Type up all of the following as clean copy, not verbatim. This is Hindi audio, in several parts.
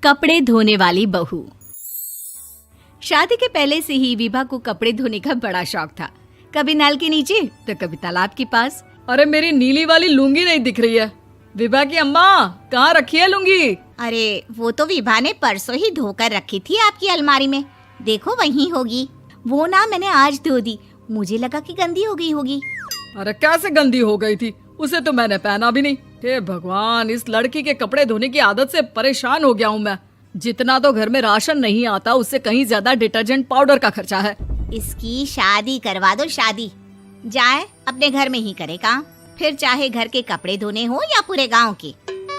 कपड़े धोने वाली बहू। शादी के पहले से ही विभा को कपड़े धोने का बड़ा शौक था। कभी नल के नीचे तो कभी तालाब के पास। अरे मेरी नीली वाली लुंगी नहीं दिख रही है। विभा की अम्मा, कहाँ रखी है लुंगी? अरे वो तो विभा ने परसों ही धोकर रखी थी आपकी अलमारी में, देखो वहीं होगी। वो ना मैंने आज धो दी, मुझे लगा कि गंदी हो गई होगी। अरे कैसे गंदी हो गई थी? उसे तो मैंने पहना भी नहीं। हे भगवान, इस लड़की के कपड़े धोने की आदत से परेशान हो गया हूँ मैं। जितना तो घर में राशन नहीं आता, उससे कहीं ज्यादा डिटर्जेंट पाउडर का खर्चा है। इसकी शादी करवा दो, शादी जाए अपने घर में ही करे काम, फिर चाहे घर के कपड़े धोने हो या पूरे गांव के।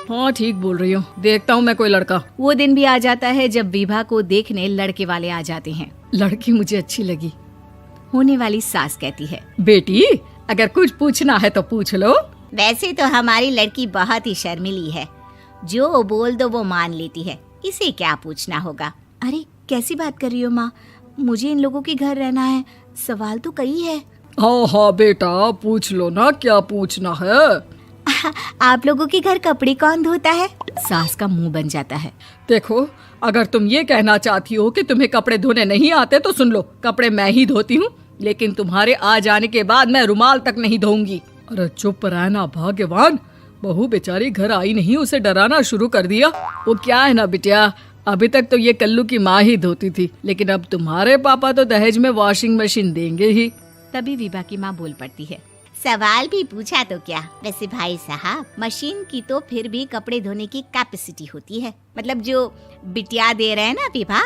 हाँ ठीक बोल रही हूँ, देखता हूँ मैं कोई लड़का। वो दिन भी आ जाता है जब विभा को देखने लड़के वाले आ जाते हैं। लड़की मुझे अच्छी लगी। होने वाली सास कहती है, बेटी अगर कुछ पूछना है तो पूछ लो। वैसे तो हमारी लड़की बहुत ही शर्मीली है, जो बोल दो वो मान लेती है, इसे क्या पूछना होगा। अरे कैसी बात कर रही हो माँ, मुझे इन लोगों के घर रहना है, सवाल तो कई है। हाँ हाँ बेटा, पूछ लो ना, क्या पूछना है। आप लोगों के घर कपड़े कौन धोता है? सास का मुंह बन जाता है। देखो, अगर तुम ये कहना चाहती हो कि तुम्हें कपड़े धोने नहीं आते तो सुन लो, कपड़े मैं ही धोती हूँ, लेकिन तुम्हारे आ जाने के बाद मैं रुमाल तक नहीं धोऊंगी। अरे चुप रहना भाग्यवान, बहू बेचारी घर आई नहीं, उसे डराना शुरू कर दिया। वो क्या है ना बिटिया, अभी तक तो ये कल्लू की माँ ही धोती थी, लेकिन अब तुम्हारे पापा तो दहेज में वॉशिंग मशीन देंगे ही। तभी विभा की माँ बोल पड़ती है, सवाल भी पूछा तो क्या। वैसे भाई साहब, मशीन की तो फिर भी कपड़े धोने की कैपेसिटी होती है। मतलब जो बिटिया दे रहे हैं ना विभा,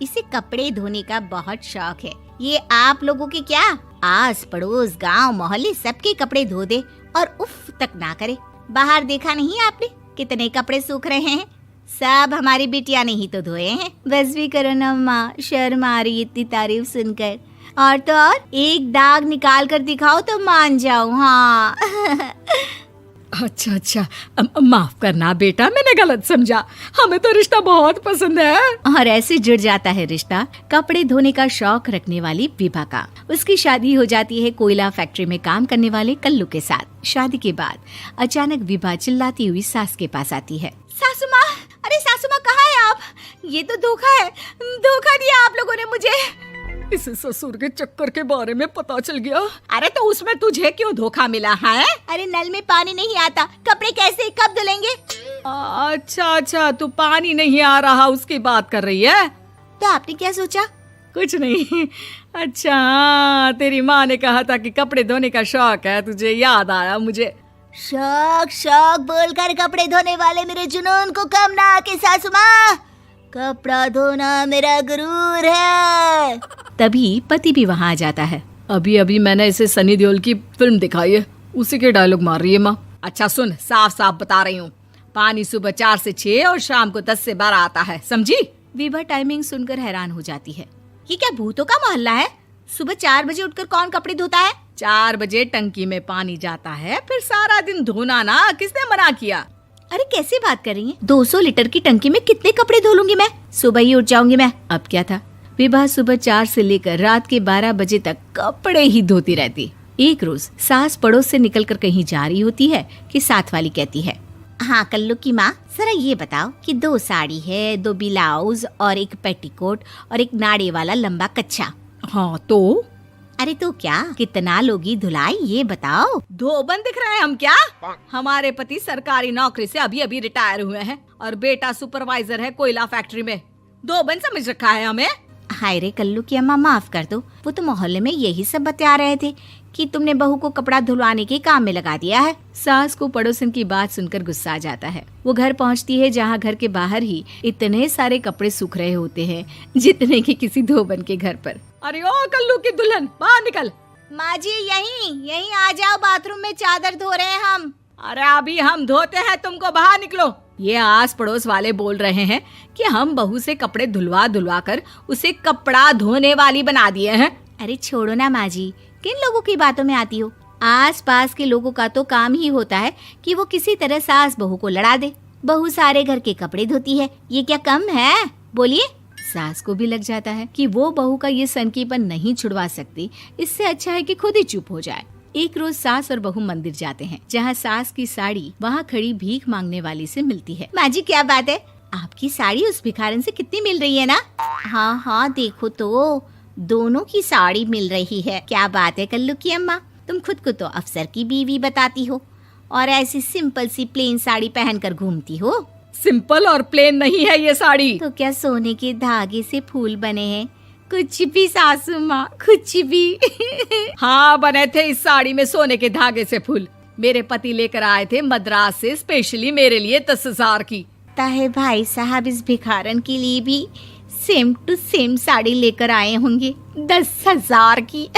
इसे कपड़े धोने का बहुत शौक है। ये आप लोगों के क्या, आस पड़ोस गांव मोहल्ले सबके कपड़े धो दे और उफ तक ना करे। बाहर देखा नहीं आपने कितने कपड़े सूख रहे हैं? सब हमारी बिटिया ने ही तो धोए हैं। बस भी करो ना माँ, शर्म आ रही इतनी तारीफ सुनकर। और तो और एक दाग निकाल कर दिखाओ तो मान जाऊं। हाँ अच्छा, माफ करना बेटा, मैंने गलत समझा। हमें तो रिश्ता बहुत पसंद है। और ऐसे जुड़ जाता है रिश्ता कपड़े धोने का शौक रखने वाली विभा का। उसकी शादी हो जाती है कोयला फैक्ट्री में काम करने वाले कल्लू के साथ। शादी के बाद अचानक विभा चिल्लाती हुई सास के पास आती है। सासू माँ, अरे सासू माँ कहाँ है आप? ये तो धोखा है, धोखा दिया आप लोगों ने मुझे। इसे ससुर के चक्कर के बारे में पता चल गया। अरे तो उसमें तुझे क्यों धोखा मिला है? अरे नल में पानी नहीं आता, कपड़े कैसे कब धुलेंगे? अच्छा, तू पानी नहीं आ रहा उसकी बात कर रही है। तो आपने क्या सोचा? कुछ नहीं। अच्छा, तेरी माँ ने कहा था कि कपड़े धोने का शौक है तुझे, याद आया मुझे। शौक बोलकर कपड़े धोने वाले मेरे जुनून को कम ना आके सासू माँ, कपड़ा धोना मेरा गुरूर है। तभी पति भी वहाँ आ जाता है। अभी मैंने इसे सनी देओल की फिल्म दिखाई है, उसी के डायलॉग मार रही है माँ। अच्छा सुन, साफ साफ बता रही हूँ, पानी सुबह 4 से 6 और शाम को 10 से 12 आता है, समझी? विभा टाइमिंग सुनकर हैरान हो जाती है। ये क्या भूतों का मोहल्ला है? सुबह 4 बजे उठकर कौन कपड़े धोता है? 4 बजे टंकी में पानी जाता है, फिर सारा दिन धोना ना, किसने मना किया? अरे कैसी बात कर रही हैं? 200 लीटर की टंकी में कितने कपड़े धो लूंगी मैं? सुबह ही उठ जाऊंगी मैं। अब क्या था, विभा सुबह 4 से लेकर रात के 12 बजे तक कपड़े ही धोती रहती। एक रोज सास पड़ोस से निकलकर कहीं जा रही होती है कि साथ वाली कहती है, हाँ कल्लू की माँ, जरा ये बताओ कि 2 साड़ी है, 2 ब्लाउज और एक पेटीकोट और एक नाड़े वाला लंबा कच्छा। हाँ तो? अरे तो क्या, कितना लोगी धुलाई ये बताओ। धोबन दिख रहे हैं हम क्या? हमारे पति सरकारी नौकरी से अभी रिटायर हुए हैं और बेटा सुपरवाइजर है कोयला फैक्ट्री में। धोबन समझ रखा है हमें? हाय रे कल्लू की अम्मा, माफ कर दो, वो तो मोहल्ले में यही सब बता रहे थे कि तुमने बहू को कपड़ा धुलवाने के काम में लगा दिया है। सास को पड़ोसन की बात सुनकर गुस्सा आ जाता है। वो घर पहुंचती है जहां घर के बाहर ही इतने सारे कपड़े सूख रहे होते हैं जितने कि किसी धोबन के घर पर। अरे ओ कल्लू की दुल्हन, बाहर निकल। माँ जी यहीं आ जाओ, बाथरूम में चादर धो रहे हैं हम। अरे अभी हम धोते हैं, तुमको बाहर निकलो। ये आस पड़ोस वाले बोल रहे हैं कि हम बहू से कपड़े धुलवा कर उसे कपड़ा धोने वाली बना दिए हैं। अरे छोड़ो ना माँ जी, किन लोगों की बातों में आती हो? आस पास के लोगों का तो काम ही होता है कि वो किसी तरह सास बहू को लड़ा दे। बहू सारे घर के कपड़े धोती है, ये क्या कम है? बोलिए। सास को भी लग जाता है कि वो बहू का ये सनकीपन नहीं छुड़वा सकती, इससे अच्छा है कि खुद ही चुप हो जाए। एक रोज सास और बहू मंदिर जाते हैं, जहाँ सास की साड़ी वहाँ खड़ी भीख मांगने वाली से मिलती है। माँ जी क्या बात है, आपकी साड़ी उस भिखारन से कितनी मिल रही है ना? हाँ हाँ देखो तो, दोनों की साड़ी मिल रही है। क्या बात है कल्लू की अम्मा, तुम खुद को तो अफसर की बीवी बताती हो और ऐसी सिंपल सी प्लेन साड़ी पहनकर घूमती हो। सिंपल और प्लेन नहीं है ये साड़ी। तो क्या सोने के धागे से फूल बने हैं? कुछ भी सासू माँ, कुछ भी। हाँ बने थे इस साड़ी में सोने के धागे से फूल। मेरे पति लेकर आए थे मद्रास से स्पेशली मेरे लिए 10,000 की। ताहे भाई साहब इस भिखारन के लिए भी सेम टू सेम साड़ी लेकर आए होंगे 10,000 की।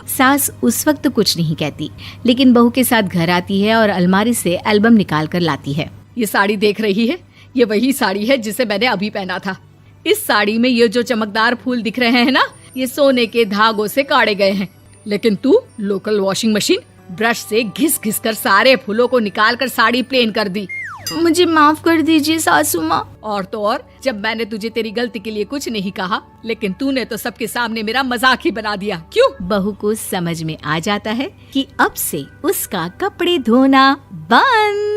सास उस वक्त तो कुछ नहीं कहती, लेकिन बहू के साथ घर आती है और अलमारी से एल्बम निकाल कर लाती है। ये साड़ी देख रही है, ये वही साड़ी है जिसे मैंने अभी पहना था। इस साड़ी में ये जो चमकदार फूल दिख रहे हैं ना, ये सोने के धागों से काढ़े गए हैं। लेकिन तू लोकल वॉशिंग मशीन ब्रश से घिस घिस कर सारे फूलों को निकाल कर साड़ी प्लेन कर दी। मुझे माफ कर दीजिए सासू माँ। और तो और, जब मैंने तुझे तेरी गलती के लिए कुछ नहीं कहा, लेकिन तूने तो सबके सामने मेरा मजाक ही बना दिया। क्यों? बहू को समझ में आ जाता है कि अब से उसका कपड़े धोना बंद।